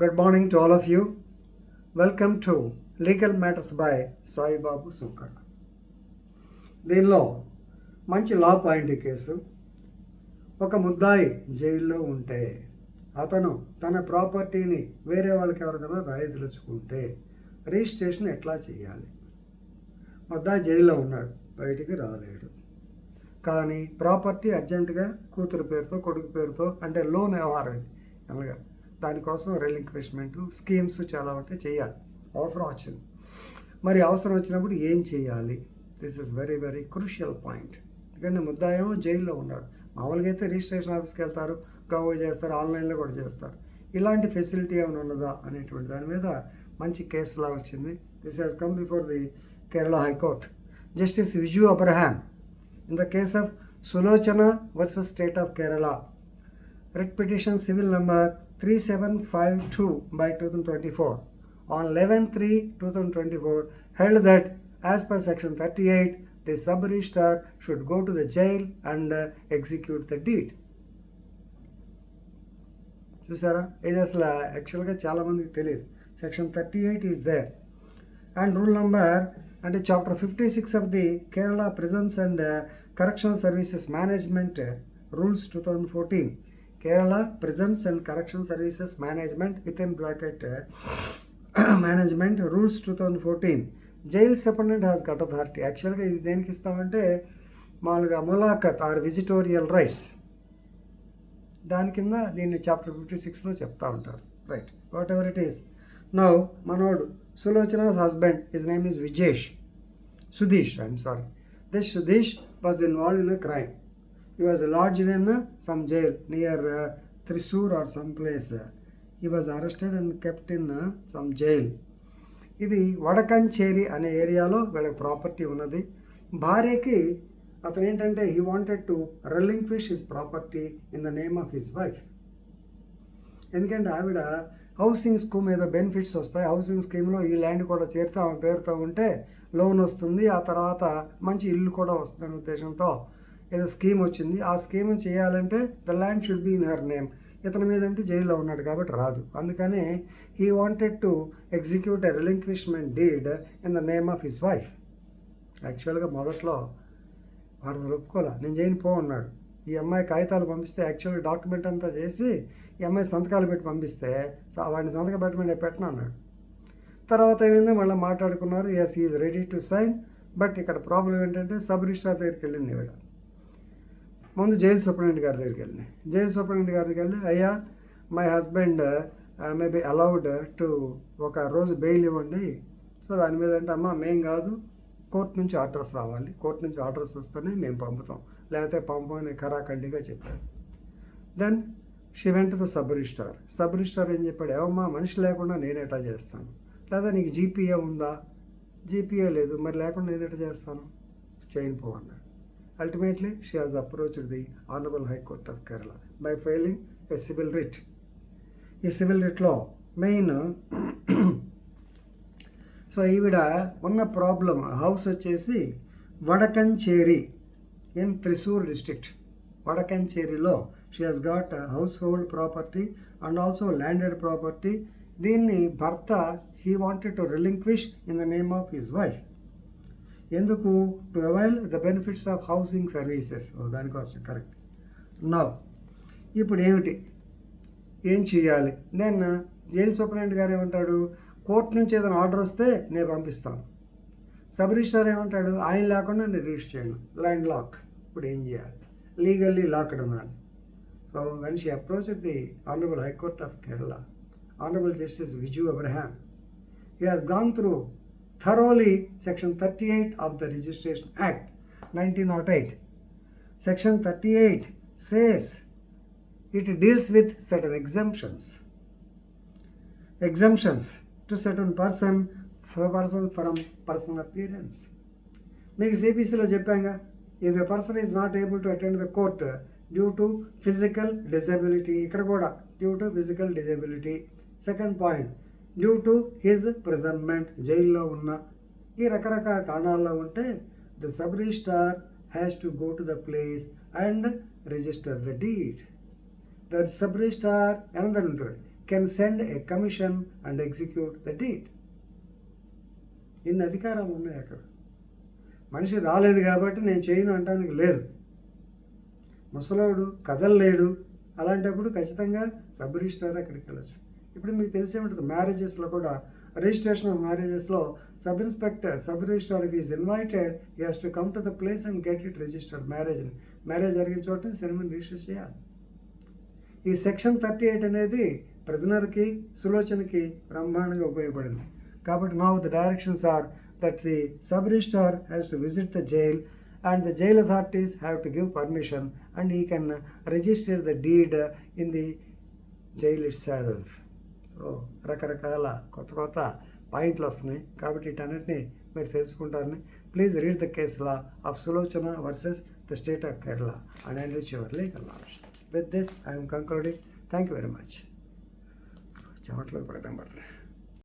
Good morning to all of you. Welcome to Legal Matters by Sai Babu Sunkar. దీనిలో మంచి law point case. ఒక ముద్దాయి జైల్లో ఉంటే అతను తన ప్రాపర్టీని వేరే వాళ్ళకి ఎవరికైనా రాయదలుచుకుంటే రిజిస్ట్రేషన్ ఎట్లా చేయాలి? ముద్దాయి జైల్లో ఉన్నాడు, బయటికి రాలేడు, కానీ ప్రాపర్టీ అర్జెంటుగా కూతురు పేరుతో కొడుకు పేరుతో అంటే లోన్ వ్యవహారం ఇది అనగా దానికోసం రిలింక్విష్మెంట్ స్కీమ్స్ చాలా ఉంటే చేయాలి, అవసరం వచ్చింది. మరి అవసరం వచ్చినప్పుడు ఏం చేయాలి? This is very very crucial point. ఎందుకంటే ముద్దాయేమో జైల్లో ఉన్నాడు. మామూలుగా అయితే రిజిస్ట్రేషన్ ఆఫీస్కి వెళ్తారు, గవ్వ చేస్తారు, ఆన్లైన్లో కూడా చేస్తారు. ఇలాంటి ఫెసిలిటీ ఏమైనా ఉన్నదా అనేటువంటి దాని మీద మంచి కేసులా వచ్చింది. This has come before the Kerala high court. Justice Viju Abraham in the case of Sulochana versus State of Kerala, writ petition civil number 3752 by 2024 on 11/3/2024 held that as per section 38 the sub-registrar should go to the jail and execute the deed. చూసారా, ఇది అసలు యాక్చువల్గా చాలామందికి తెలియదు. Section 38 is there and rule number అంటే chapter 56 of the Kerala prisons and correctional services management rules 2014, Kerala prisons and correctional services management with in bracket management rules 2014 jail superintendent has got authority. యాక్చువల్గా ఇది దేనికి ఇస్తామంటే మామూలుగా ములాఖత్ ఆర్ విజిటోరియల్ రైట్స్ దాని కింద దీన్ని chapter 56లో చెప్తా ఉంటారు. Right, what ever it is. Now మనోడు Sulochana's husband, his name is Sudesh, This Sudesh was involved in a crime. He was lodged in some jail near Thrissur or some place. He was arrested and kept in some jail. ఇది వడకంచేరి అనే ఏరియాలో వీళ్ళకి property ఉన్నది. భార్యకి అతను ఏంటంటే he wanted to relinquish his property in the name of his wife. ఎందుకంటే ఆవిడ హౌసింగ్ స్కీమ్ ఏదో బెనిఫిట్స్ వస్తాయి, హౌసింగ్ స్కీమ్లో ఈ ల్యాండ్ కూడా చేరితే ఆమె పేరుతో ఉంటే లోన్ వస్తుంది, ఆ తర్వాత మంచి ఇల్లు కూడా వస్తుందనే ఉద్దేశంతో ఏదో స్కీమ్ వచ్చింది. ఆ స్కీమ్ చేయాలంటే the land should be in her name. ఇతని మీద అంటే జైల్లో ఉన్నాడు కాబట్టి రాదు. అందుకని he wanted to execute a relinquishment deed in the name of his wife. యాక్చువల్గా మొదట్లో వాడు ఒప్పుకోలే, నేను చేయని ఉన్నాడు. ఈ అమ్మాయి కాగితాలు పంపిస్తే యాక్చువల్గా డాక్యుమెంట్ అంతా చేసి ఈ అమ్మాయి సంతకాలు పెట్టి పంపిస్తే వాడిని సంతకం పెట్టమని పెట్టను అన్నాడు. తర్వాత ఏమైందో మళ్ళీ మాట్లాడుకున్నారు. Yes, is ready to sign. But ఇక్కడ ప్రాబ్లం ఏంటంటే సబ్ రిజిస్ట్రార్ దగ్గరికి వెళ్ళింది ఈవిడ. ముందు జైలు సూపరింటెండెంట్ గారి దగ్గరికి వెళ్ళింది. జైలు సూపరింటెండెంట్ గారి దగ్గరికి వెళ్ళి, అయ్యా my husband may be allowed to ఒక రోజు బెయిల్ ఇవ్వండి. సో దాని మీద అంటే అమ్మ మేం కాదు, కోర్టు నుంచి ఆర్డర్స్ రావాలి, కోర్టు నుంచి ఆర్డర్స్ వస్తేనే మేము పంపుతాం, లేకపోతే పంపని ఖరాఖండిగా చెప్పాడు. Then she went the sub registrar. Sub registrar ఏం చెప్పాడు, ఏమమ్మా మనిషి లేకుండా నేను ఎట్లా చేస్తాను, లేదా నీకు జీపీఏ ఉందా? జీపీఏ లేదు, మరి లేకుండా నేను ఎట్లా చేస్తాను, చేయనిపో అన్నాడు. Ultimately she has approached the honourable high court of Kerala by filing A civil writ. ఈ సివిల్ రిట్లో మెయిన్ సో ఈవిడ ఉన్న ప్రాబ్లం హౌస్ వచ్చేసి వడకంచేరి in Thrissur district. వడకంచేరిలో she has got house hold property and also landed property. దీన్ని భర్త he wanted to relinquish in the name of his wife. ఎందుకు? To avail the benefits of housing services. దానికోసం. Correct. Now ఇప్పుడు ఏం చేయాలి? Then jail superintendent గారు ఏమంటాడు, court నుంచి ఏదైనా ఆర్డర్ వస్తే నేను పంపిస్తాను. సబ్ రిజిస్ట్రార్ ఏమంటాడు, ఆయన లేకుండా నేను రిజిస్టర్ చేయను, ల్యాండ్ లాక్. ఇప్పుడు ఏం చేయాలి? లీగల్లీ లాక్డ్ ఉండాలి. So when she approached the honourable high court of Kerala, honourable justice Viju Abraham, he has gone through thoroughly section 38 of the Registration Act 1908. Section 38 says it deals with certain exemptions to certain person from personal appearance. మీకు సిపిసిలో చెప్పాగా, if a person is not able to attend the court due to physical disability, ఇక్కడ కూడా due to physical disability. Second point, due to his imprisonment, జైల్లో ఉన్న ఈ రకరకాల కారణాల్లో ఉంటే the sub registrar has to go to the place and register the deed. The sub registrar another ఉంటాడు, can send a commission and execute the deed. ఇన్ని అధికారాలు ఉన్నాయి అక్కడ. మనిషి రాలేదు కాబట్టి నేను చేయను అంటానికి లేదు. ముసలోడు కదలలేడు, అలాంటప్పుడు ఖచ్చితంగా సబ్ రిజిస్ట్రార్ అక్కడికి వెళ్ళచ్చు. ఇప్పుడు మీకు తెలిసే ఉంటుంది, మ్యారేజెస్లో కూడా రిజిస్ట్రేషన్ ఆఫ్ మ్యారేజెస్లో sub registrar if is invited he has to come to the place and get it registered. Marriage జరిగిన చోట సెరమనీ రిజిస్టర్ చేయాలి. ఈ సెక్షన్ 38 అనేది ప్రిజనర్కి, సులోచనకి బ్రహ్మాండంగా ఉపయోగపడింది. కాబట్టి now the directions are that the sub-registrar has to visit the jail and the jail authorities have to give permission and he can register the deed in the jail itself. రకరకాల కొత్త పాయింట్లు వస్తున్నాయి. కాబట్టి వీటన్నిటిని మీరు తెలుసుకుంటారని. Please read the case law of Sulochana versus the State of Kerala and enrich your legal knowledge. With this, I am concluding. Thank you very much. చెమట్లో ప్రదం పడుతున్నాయి.